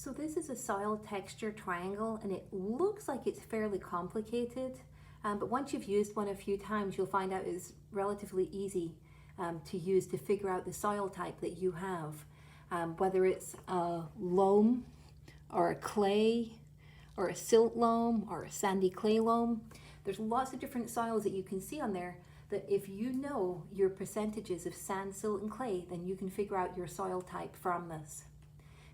So this is a soil texture triangle and it looks like it's fairly complicated, but once you've used one a few times, you'll find out it's relatively easy to use to figure out the soil type that you have, whether it's a loam or a clay or a silt loam or a sandy clay loam. There's lots of different soils that you can see on there that if you know your percentages of sand, silt and clay, then you can figure out your soil type from this.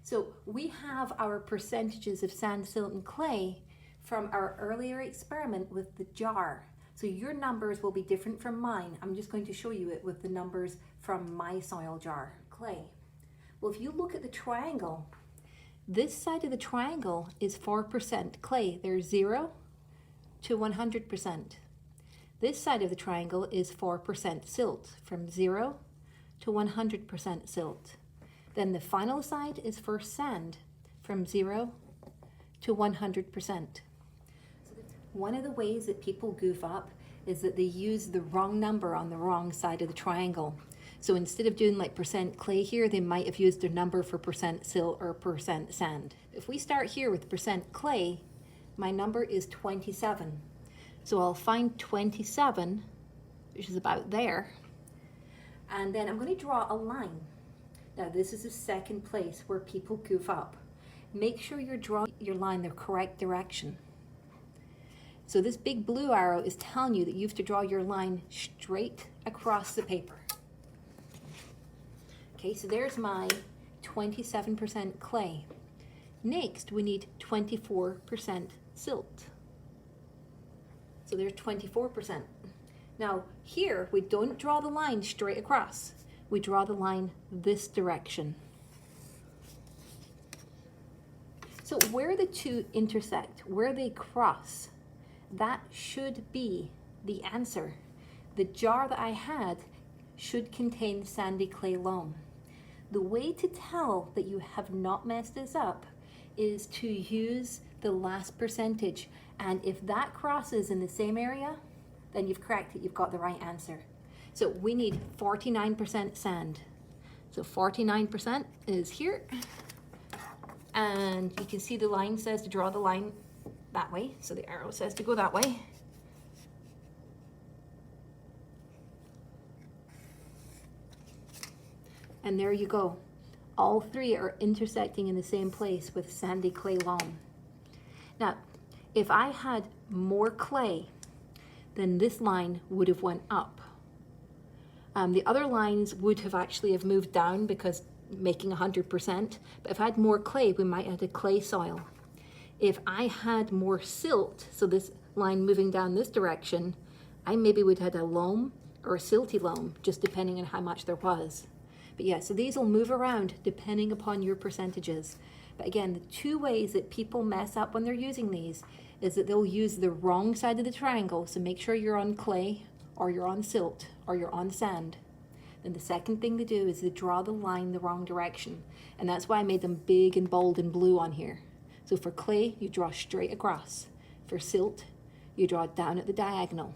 So we have our percentages of sand, silt and clay from our earlier experiment with the jar. So your numbers will be different from mine. I'm just going to show you it with the numbers from my soil jar, clay. Well, if you look at the triangle, this side of the triangle is 4% clay. There's 0 to 100%. This side of the triangle is 4% silt, from 0 to 100% silt. Then the final side is for sand, from 0 to 100%. One of the ways that people goof up is that they use the wrong number on the wrong side of the triangle. So instead of doing like percent clay here, they might have used their number for percent silt or percent sand. If we start here with percent clay, my number is 27. So I'll find 27, which is about there, and then I'm going to draw a line. Now this is the second place where people goof up. Make sure you're drawing your line the correct direction. So this big blue arrow is telling you that you have to draw your line straight across the paper. Okay, so there's my 27% clay. Next, we need 24% silt. So there's 24%. Now here, we don't draw the line straight across. We draw the line this direction. So where the two intersect, where they cross, that should be the answer. The jar that I had should contain sandy clay loam. The way to tell that you have not messed this up is to use the last percentage. And if that crosses in the same area, then you've correct it, you've got the right answer. So we need 49% sand. So 49% is here. And you can see the line says to draw the line that way. So the arrow says to go that way. And there you go. All three are intersecting in the same place with sandy clay loam. Now, if I had more clay, then this line would have went up. The other lines would have actually have moved down because making 100%, but if I had more clay, we might have had a clay soil. If I had more silt, so this line moving down this direction, I maybe would have had a loam or a silty loam, just depending on how much there was. But yeah, so these will move around depending upon your percentages. But again, the two ways that people mess up when they're using these is that they'll use the wrong side of the triangle, so make sure you're on clay, or you're on silt, or you're on sand. Then the second thing to do is to draw the line the wrong direction. And that's why I made them big and bold and blue on here. So for clay, you draw straight across. For silt, you draw down at the diagonal.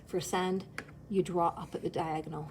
For sand, you draw up at the diagonal.